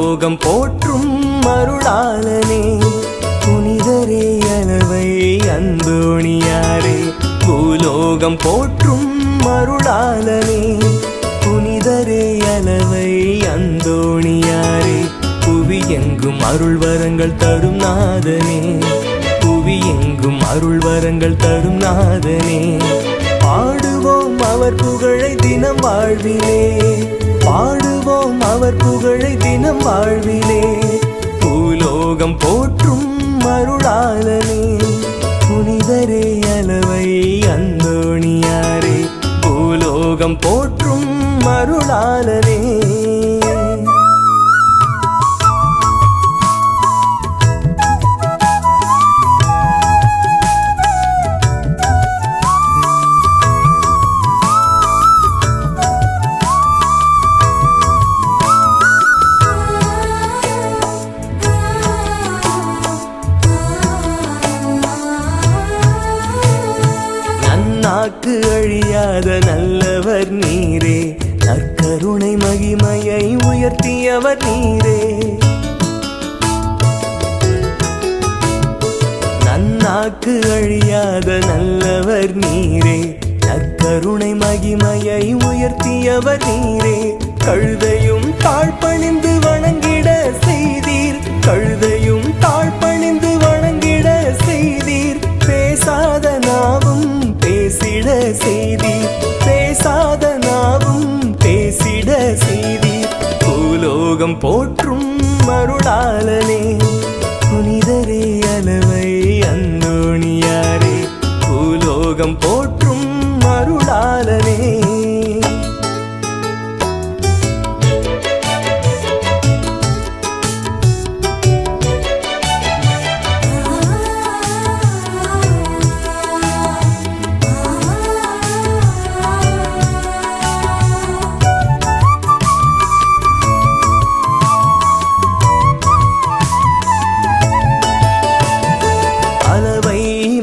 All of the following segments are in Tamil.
பூலோகம் போற்றும் அருளாளனே புனிதரே அளவை அந்தோணியாரே. பூலோகம் போற்றும் அருளாளனே புனிதரே அளவை அந்தோணியாரே. புவி எங்கும் அருள் வரங்கள் தரும் நாதனே, புவி எங்கும் அருள் வரங்கள் தரும் நாதனே. பாடுவோம் அவர் புகழை தினம் வாழ்விலே, பாடுவோம் அவர் புகழை தினம் வாழ்விலே. பூலோகம் போற்றும் அருளாளனே புனிதரே அளவை அந்தோணியாரே. பூலோகம் போற்றும் அருளாளனே. நாக்கு அழியாத நல்லவர் நீரே, நற்கருணை மகிமையை உயர்த்தியவர் நீரே. நன்னாக்கு அழியாத நல்லவர் நீரே, நற்கருணை மகிமையை உயர்த்தியவர் நீரே. கழுதையும் தாழ்பணிந்து வணங்கிட செய்தீர், கழுதையும் தாழ்பணிந்து வணங்கிட செய்தீர். பேசாத நாவும் பேசிட செய்தீர், பேசாத நாவும் பேசிட செய்தீர். பூலோகம் போற்றும் அருளாளனே புனிதரே அளவை அந்தோணியாரே. பூலோகம் போற்றும் அருளாளனே.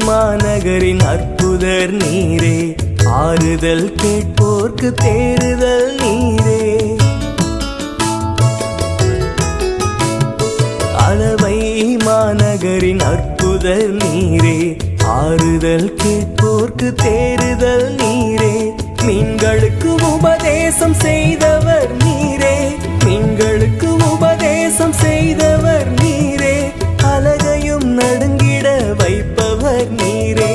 மாநகரின் அற்புதர் நீரே, ஆறுதல் கேட்போர்க்கு தேறுதல் நீரே. அளவை மாநகரின் அற்புதர் நீரே, ஆறுதல் கேட்போர்க்கு தேறுதல் நீரே. மீன்களுக்கு உபதேசம் செய்தவர் நீரே, மீன்களுக்கு உபதேசம் செய்தவர் நீரே. அலகையும் நடுங்கிட வைப்பவர் நீரே,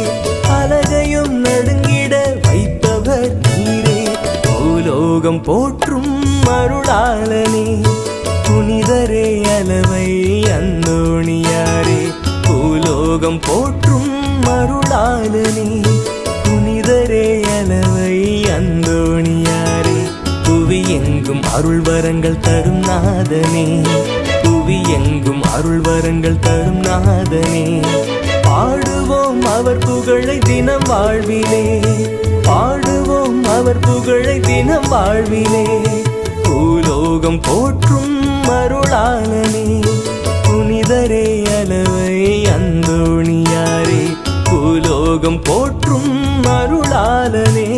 அலகையும் நடுங்கிட வைப்பவர் நீரே. பூலோகம் போற்றும் அருளாளனே புனிதரே அளவை அந்தோணியாரே. பூலோகம் போற்றும் அருளாளனே புனிதரே அளவை அந்தோணியாரே. புவி எங்கும் அருள் வரங்கள் தரும் நாதனே, புவி எங்கும் அருள் வரங்கள் தரும் நாதனே. பாடுவோம் அவர் புகழை தினம் வாழ்விலே, பாடுவோம் அவர் புகழை தினம் வாழ்விலே. பூலோகம் போற்றும் அருளாளனே புனிதரே அளவை அந்தோணியாரே. பூலோகம் போற்றும் அருளாளனே.